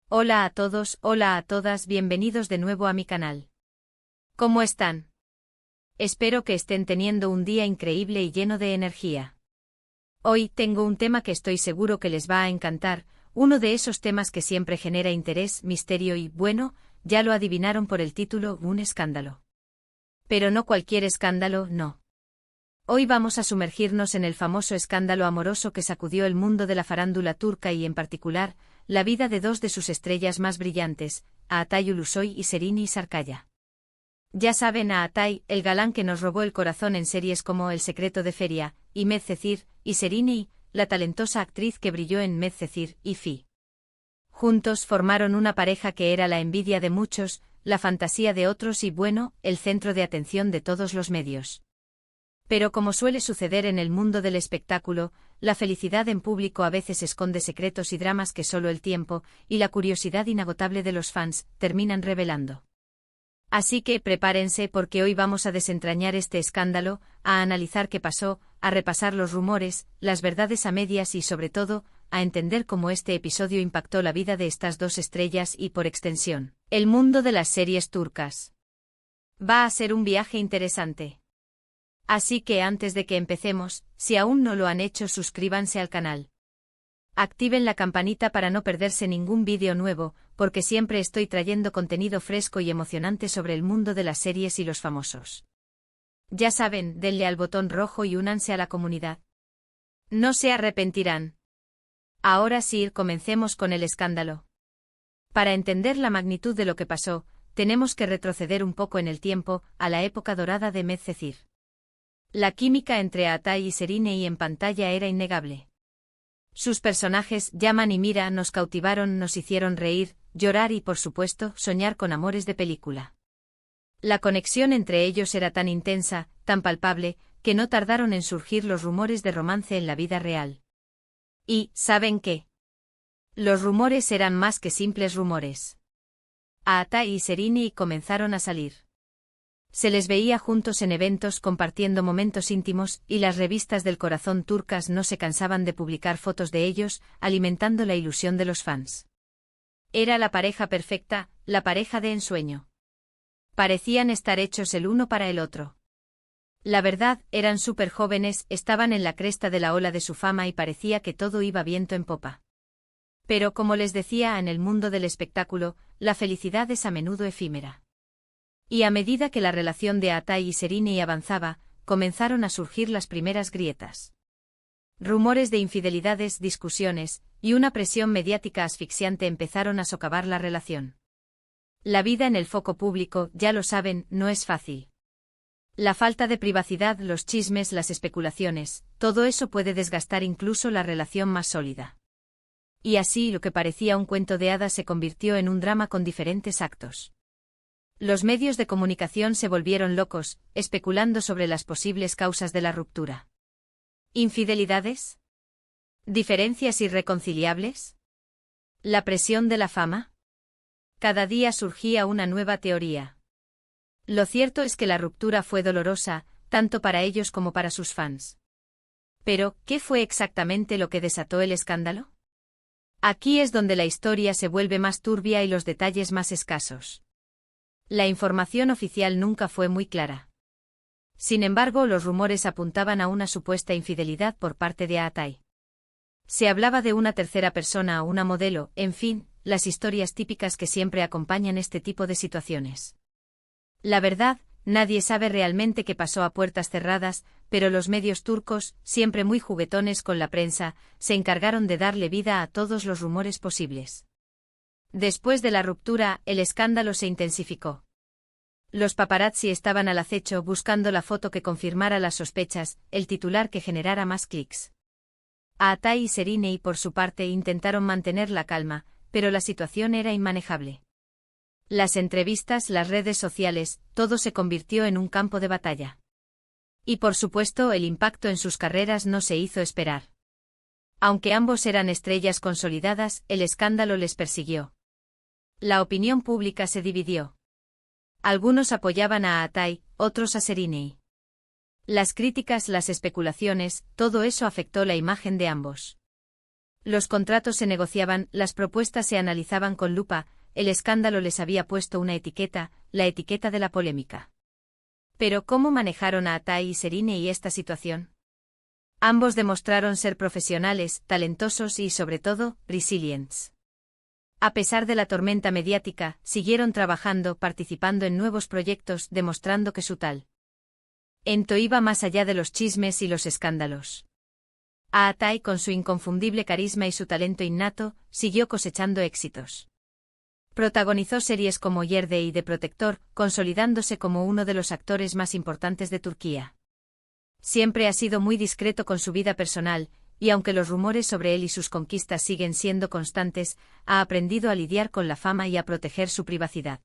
Hola a todos, hola a todas, bienvenidos de nuevo a mi canal. ¿Cómo están? Espero que estén teniendo un día increíble y lleno de energía. Hoy tengo un tema que estoy seguro que les va a encantar, uno de esos temas que siempre genera interés, misterio y, bueno, ya lo adivinaron por el título, un escándalo. Pero no cualquier escándalo, no. Hoy vamos a sumergirnos en el famoso escándalo amoroso que sacudió el mundo de la farándula turca y en particular, la vida de dos de sus estrellas más brillantes, Atay Ulusoy y Serini Sarkaya. Ya saben a Atay, el galán que nos robó el corazón en series como El secreto de Feria, y Medcezir, y Serini, la talentosa actriz que brilló en Medcezir y Fi. Juntos formaron una pareja que era la envidia de muchos, la fantasía de otros y bueno, el centro de atención de todos los medios. Pero como suele suceder en el mundo del espectáculo, la felicidad en público a veces esconde secretos y dramas que solo el tiempo, y la curiosidad inagotable de los fans, terminan revelando. Así que prepárense porque hoy vamos a desentrañar este escándalo, a analizar qué pasó, a repasar los rumores, las verdades a medias y sobre todo, a entender cómo este episodio impactó la vida de estas dos estrellas y por extensión, el mundo de las series turcas. Va a ser un viaje interesante. Así que antes de que empecemos, si aún no lo han hecho, suscríbanse al canal. Activen la campanita para no perderse ningún vídeo nuevo, porque siempre estoy trayendo contenido fresco y emocionante sobre el mundo de las series y los famosos. Ya saben, denle al botón rojo y únanse a la comunidad. No se arrepentirán. Ahora sí, comencemos con el escándalo. Para entender la magnitud de lo que pasó, tenemos que retroceder un poco en el tiempo, a la época dorada de Medcezir. La química entre Atay y Serini en pantalla era innegable. Sus personajes, Yaman y Mira, nos cautivaron, nos hicieron reír, llorar y, por supuesto, soñar con amores de película. La conexión entre ellos era tan intensa, tan palpable, que no tardaron en surgir los rumores de romance en la vida real. Y, ¿saben qué? Los rumores eran más que simples rumores. Atay y Serini comenzaron a salir. Se les veía juntos en eventos compartiendo momentos íntimos y las revistas del corazón turcas no se cansaban de publicar fotos de ellos, alimentando la ilusión de los fans. Era la pareja perfecta, la pareja de ensueño. Parecían estar hechos el uno para el otro. La verdad, eran súper jóvenes, estaban en la cresta de la ola de su fama y parecía que todo iba viento en popa. Pero como les decía, en el mundo del espectáculo, la felicidad es a menudo efímera. Y a medida que la relación de Atay y Serini avanzaba, comenzaron a surgir las primeras grietas. Rumores de infidelidades, discusiones, y una presión mediática asfixiante empezaron a socavar la relación. La vida en el foco público, ya lo saben, no es fácil. La falta de privacidad, los chismes, las especulaciones, todo eso puede desgastar incluso la relación más sólida. Y así lo que parecía un cuento de hadas se convirtió en un drama con diferentes actos. Los medios de comunicación se volvieron locos, especulando sobre las posibles causas de la ruptura. ¿Infidelidades? ¿Diferencias irreconciliables? ¿La presión de la fama? Cada día surgía una nueva teoría. Lo cierto es que la ruptura fue dolorosa, tanto para ellos como para sus fans. Pero, ¿qué fue exactamente lo que desató el escándalo? Aquí es donde la historia se vuelve más turbia y los detalles más escasos. La información oficial nunca fue muy clara. Sin embargo, los rumores apuntaban a una supuesta infidelidad por parte de Atay. Se hablaba de una tercera persona o una modelo, en fin, las historias típicas que siempre acompañan este tipo de situaciones. La verdad, nadie sabe realmente qué pasó a puertas cerradas, pero los medios turcos, siempre muy juguetones con la prensa, se encargaron de darle vida a todos los rumores posibles. Después de la ruptura, el escándalo se intensificó. Los paparazzi estaban al acecho buscando la foto que confirmara las sospechas, el titular que generara más clics. Atay y Serini, por su parte, intentaron mantener la calma, pero la situación era inmanejable. Las entrevistas, las redes sociales, todo se convirtió en un campo de batalla. Y por supuesto, el impacto en sus carreras no se hizo esperar. Aunque ambos eran estrellas consolidadas, el escándalo les persiguió. La opinión pública se dividió. Algunos apoyaban a Atay, otros a Serini. Las críticas, las especulaciones, todo eso afectó la imagen de ambos. Los contratos se negociaban, las propuestas se analizaban con lupa, el escándalo les había puesto una etiqueta, la etiqueta de la polémica. Pero ¿cómo manejaron a Atai y Serine y esta situación? Ambos demostraron ser profesionales, talentosos y, sobre todo, resilientes. A pesar de la tormenta mediática, siguieron trabajando, participando en nuevos proyectos, demostrando que su talento iba más allá de los chismes y los escándalos. Atai, con su inconfundible carisma y su talento innato, siguió cosechando éxitos. Protagonizó series como Yerde y The Protector, consolidándose como uno de los actores más importantes de Turquía. Siempre ha sido muy discreto con su vida personal, y aunque los rumores sobre él y sus conquistas siguen siendo constantes, ha aprendido a lidiar con la fama y a proteger su privacidad.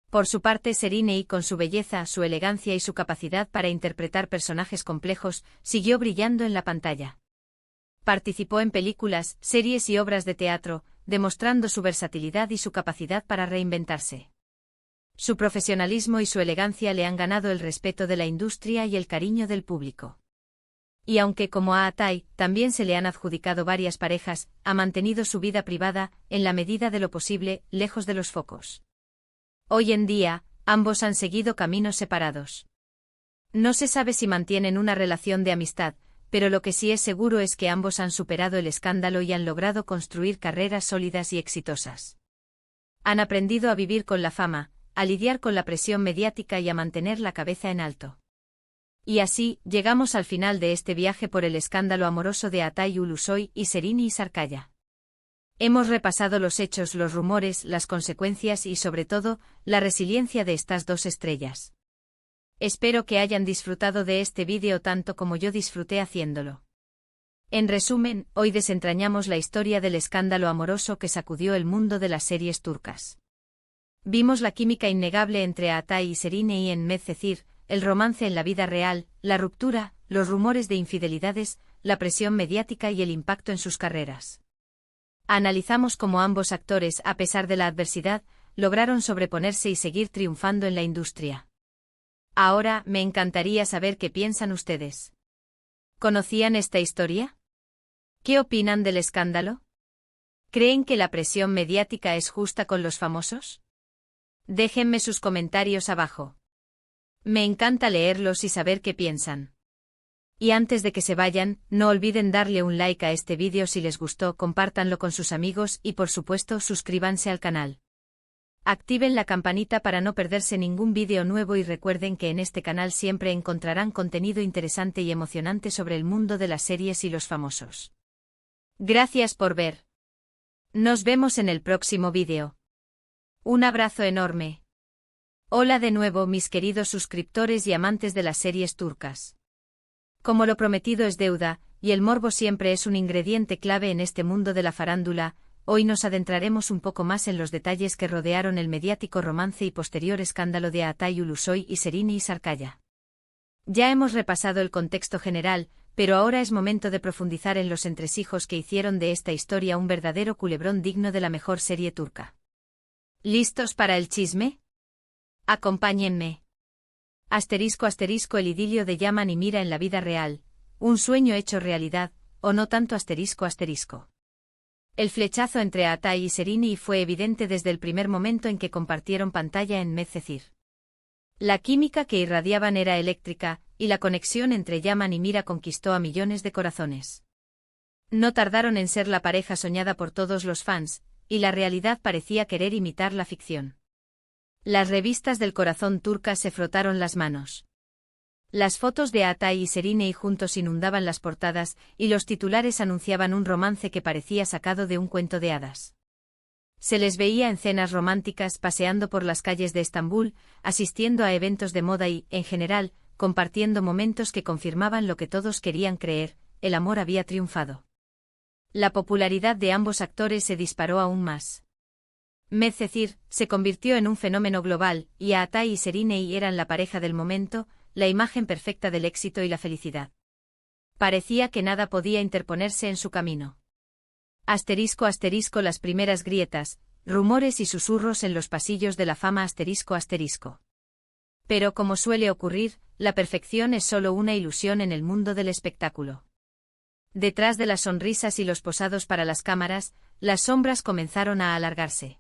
Por su parte, Serine, con su belleza, su elegancia y su capacidad para interpretar personajes complejos, siguió brillando en la pantalla. Participó en películas, series y obras de teatro, demostrando su versatilidad y su capacidad para reinventarse. Su profesionalismo y su elegancia le han ganado el respeto de la industria y el cariño del público. Y aunque como a Atai también se le han adjudicado varias parejas, ha mantenido su vida privada, en la medida de lo posible, lejos de los focos. Hoy en día, ambos han seguido caminos separados. No se sabe si mantienen una relación de amistad, pero lo que sí es seguro es que ambos han superado el escándalo y han logrado construir carreras sólidas y exitosas. Han aprendido a vivir con la fama, a lidiar con la presión mediática y a mantener la cabeza en alto. Y así, llegamos al final de este viaje por el escándalo amoroso de Atai Ulusoy y Serine Sarıkaya. Hemos repasado los hechos, los rumores, las consecuencias y, sobre todo, la resiliencia de estas dos estrellas. Espero que hayan disfrutado de este vídeo tanto como yo disfruté haciéndolo. En resumen, hoy desentrañamos la historia del escándalo amoroso que sacudió el mundo de las series turcas. Vimos la química innegable entre Atai y Serine y en Medcezir, el romance en la vida real, la ruptura, los rumores de infidelidades, la presión mediática y el impacto en sus carreras. Analizamos cómo ambos actores, a pesar de la adversidad, lograron sobreponerse y seguir triunfando en la industria. Ahora, me encantaría saber qué piensan ustedes. ¿Conocían esta historia? ¿Qué opinan del escándalo? ¿Creen que la presión mediática es justa con los famosos? Déjenme sus comentarios abajo. Me encanta leerlos y saber qué piensan. Y antes de que se vayan, no olviden darle un like a este vídeo si les gustó, compártanlo con sus amigos y por supuesto suscríbanse al canal. Activen la campanita para no perderse ningún vídeo nuevo y recuerden que en este canal siempre encontrarán contenido interesante y emocionante sobre el mundo de las series y los famosos. Gracias por ver. Nos vemos en el próximo vídeo. Un abrazo enorme. Hola de nuevo mis queridos suscriptores y amantes de las series turcas. Como lo prometido es deuda, y el morbo siempre es un ingrediente clave en este mundo de la farándula, hoy nos adentraremos un poco más en los detalles que rodearon el mediático romance y posterior escándalo de Atai Ulusoy y Serine Sarıkaya. Ya hemos repasado el contexto general, pero ahora es momento de profundizar en los entresijos que hicieron de esta historia un verdadero culebrón digno de la mejor serie turca. ¿Listos para el chisme? Acompáñenme. *** el idilio de Yaman y Mira en la vida real, un sueño hecho realidad, o no tanto ***. El flechazo entre Atai y Serine fue evidente desde el primer momento en que compartieron pantalla en Medcezir. La química que irradiaban era eléctrica, y la conexión entre Yaman y Mira conquistó a millones de corazones. No tardaron en ser la pareja soñada por todos los fans, y la realidad parecía querer imitar la ficción. Las revistas del corazón turcas se frotaron las manos. Las fotos de Atai y Serine juntos inundaban las portadas, y los titulares anunciaban un romance que parecía sacado de un cuento de hadas. Se les veía en cenas románticas paseando por las calles de Estambul, asistiendo a eventos de moda y, en general, compartiendo momentos que confirmaban lo que todos querían creer: el amor había triunfado. La popularidad de ambos actores se disparó aún más. Medcezir se convirtió en un fenómeno global, y Atai y Serine eran la pareja del momento, la imagen perfecta del éxito y la felicidad. Parecía que nada podía interponerse en su camino. *** Las primeras grietas, rumores y susurros en los pasillos de la fama ***. Pero como suele ocurrir, la perfección es solo una ilusión en el mundo del espectáculo. Detrás de las sonrisas y los posados para las cámaras, las sombras comenzaron a alargarse.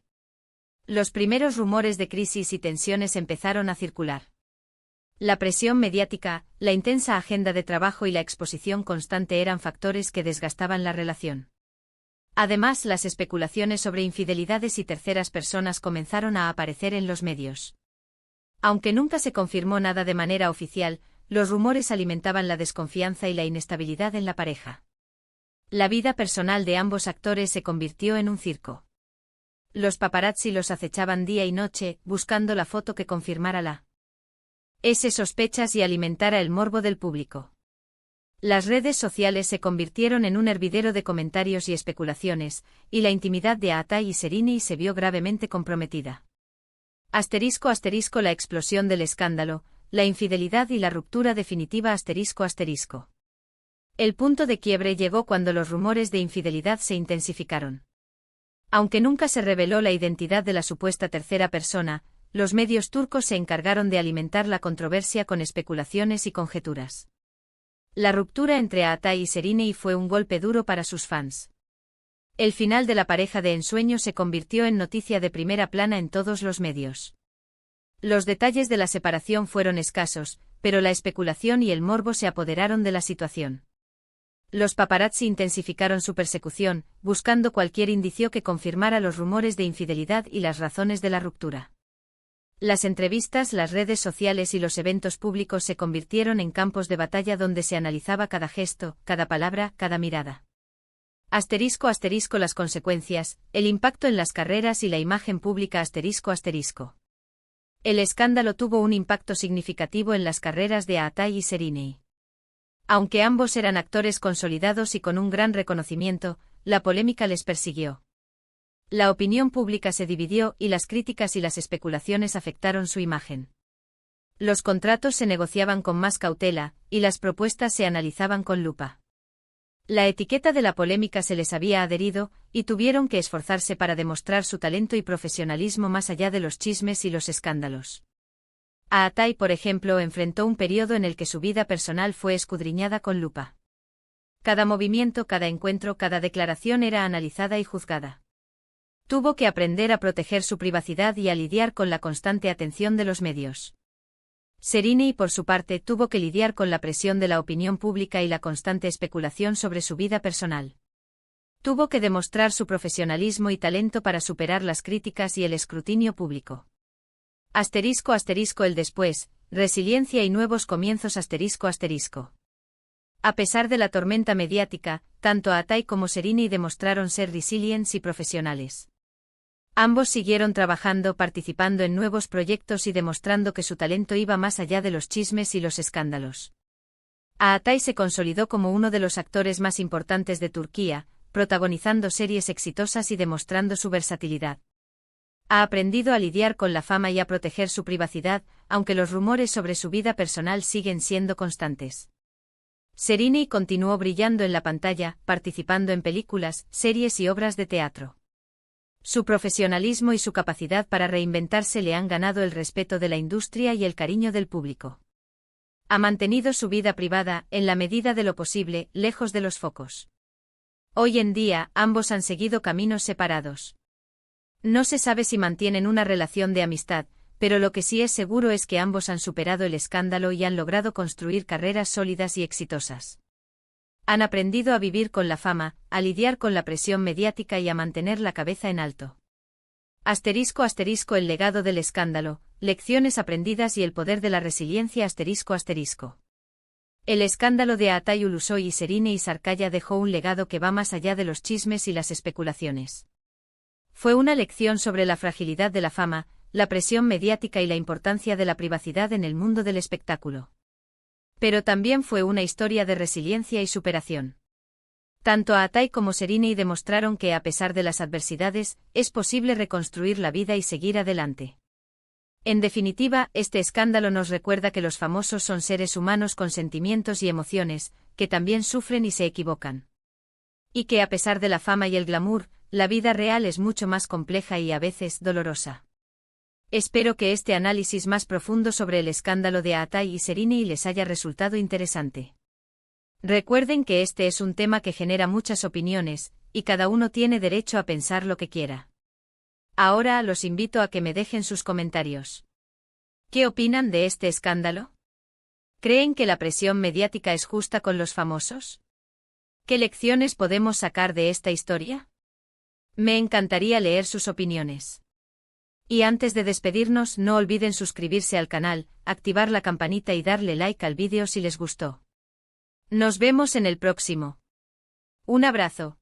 Los primeros rumores de crisis y tensiones empezaron a circular. La presión mediática, la intensa agenda de trabajo y la exposición constante eran factores que desgastaban la relación. Además, las especulaciones sobre infidelidades y terceras personas comenzaron a aparecer en los medios. Aunque nunca se confirmó nada de manera oficial, los rumores alimentaban la desconfianza y la inestabilidad en la pareja. La vida personal de ambos actores se convirtió en un circo. Los paparazzi los acechaban día y noche, buscando la foto que confirmara sospechas y alimentara el morbo del público. Las redes sociales se convirtieron en un hervidero de comentarios y especulaciones, y la intimidad de Atay y Serini se vio gravemente comprometida. ***, la explosión del escándalo, la infidelidad y la ruptura definitiva ***. El punto de quiebre llegó cuando los rumores de infidelidad se intensificaron. Aunque nunca se reveló la identidad de la supuesta tercera persona, los medios turcos se encargaron de alimentar la controversia con especulaciones y conjeturas. La ruptura entre Atay y Serini fue un golpe duro para sus fans. El final de la pareja de ensueño se convirtió en noticia de primera plana en todos los medios. Los detalles de la separación fueron escasos, pero la especulación y el morbo se apoderaron de la situación. Los paparazzi intensificaron su persecución, buscando cualquier indicio que confirmara los rumores de infidelidad y las razones de la ruptura. Las entrevistas, las redes sociales y los eventos públicos se convirtieron en campos de batalla donde se analizaba cada gesto, cada palabra, cada mirada. ***, las consecuencias, el impacto en las carreras y la imagen pública ***. El escándalo tuvo un impacto significativo en las carreras de Atay y Serini. Aunque ambos eran actores consolidados y con un gran reconocimiento, la polémica les persiguió. La opinión pública se dividió y las críticas y las especulaciones afectaron su imagen. Los contratos se negociaban con más cautela, y las propuestas se analizaban con lupa. La etiqueta de la polémica se les había adherido, y tuvieron que esforzarse para demostrar su talento y profesionalismo más allá de los chismes y los escándalos. Atay, por ejemplo, enfrentó un periodo en el que su vida personal fue escudriñada con lupa. Cada movimiento, cada encuentro, cada declaración era analizada y juzgada. Tuvo que aprender a proteger su privacidad y a lidiar con la constante atención de los medios. Serini, por su parte, tuvo que lidiar con la presión de la opinión pública y la constante especulación sobre su vida personal. Tuvo que demostrar su profesionalismo y talento para superar las críticas y el escrutinio público. ***, el después, resiliencia y nuevos comienzos ***. A pesar de la tormenta mediática, tanto Atay como Serini demostraron ser resilientes y profesionales. Ambos siguieron trabajando, participando en nuevos proyectos y demostrando que su talento iba más allá de los chismes y los escándalos. Atay se consolidó como uno de los actores más importantes de Turquía, protagonizando series exitosas y demostrando su versatilidad. Ha aprendido a lidiar con la fama y a proteger su privacidad, aunque los rumores sobre su vida personal siguen siendo constantes. Serini continuó brillando en la pantalla, participando en películas, series y obras de teatro. Su profesionalismo y su capacidad para reinventarse le han ganado el respeto de la industria y el cariño del público. Ha mantenido su vida privada, en la medida de lo posible, lejos de los focos. Hoy en día, ambos han seguido caminos separados. No se sabe si mantienen una relación de amistad, pero lo que sí es seguro es que ambos han superado el escándalo y han logrado construir carreras sólidas y exitosas. Han aprendido a vivir con la fama, a lidiar con la presión mediática y a mantener la cabeza en alto. ***, el legado del escándalo, lecciones aprendidas y el poder de la resiliencia ***. El escándalo de Atay Ulusoy y Serini y Sarkaya dejó un legado que va más allá de los chismes y las especulaciones. Fue una lección sobre la fragilidad de la fama, la presión mediática y la importancia de la privacidad en el mundo del espectáculo. Pero también fue una historia de resiliencia y superación. Tanto Atay como Serini demostraron que a pesar de las adversidades, es posible reconstruir la vida y seguir adelante. En definitiva, este escándalo nos recuerda que los famosos son seres humanos con sentimientos y emociones, que también sufren y se equivocan. Y que a pesar de la fama y el glamour, la vida real es mucho más compleja y a veces dolorosa. Espero que este análisis más profundo sobre el escándalo de Atay y Serini les haya resultado interesante. Recuerden que este es un tema que genera muchas opiniones, y cada uno tiene derecho a pensar lo que quiera. Ahora los invito a que me dejen sus comentarios. ¿Qué opinan de este escándalo? ¿Creen que la presión mediática es justa con los famosos? ¿Qué lecciones podemos sacar de esta historia? Me encantaría leer sus opiniones. Y antes de despedirnos, no olviden suscribirse al canal, activar la campanita y darle like al vídeo si les gustó. Nos vemos en el próximo. Un abrazo.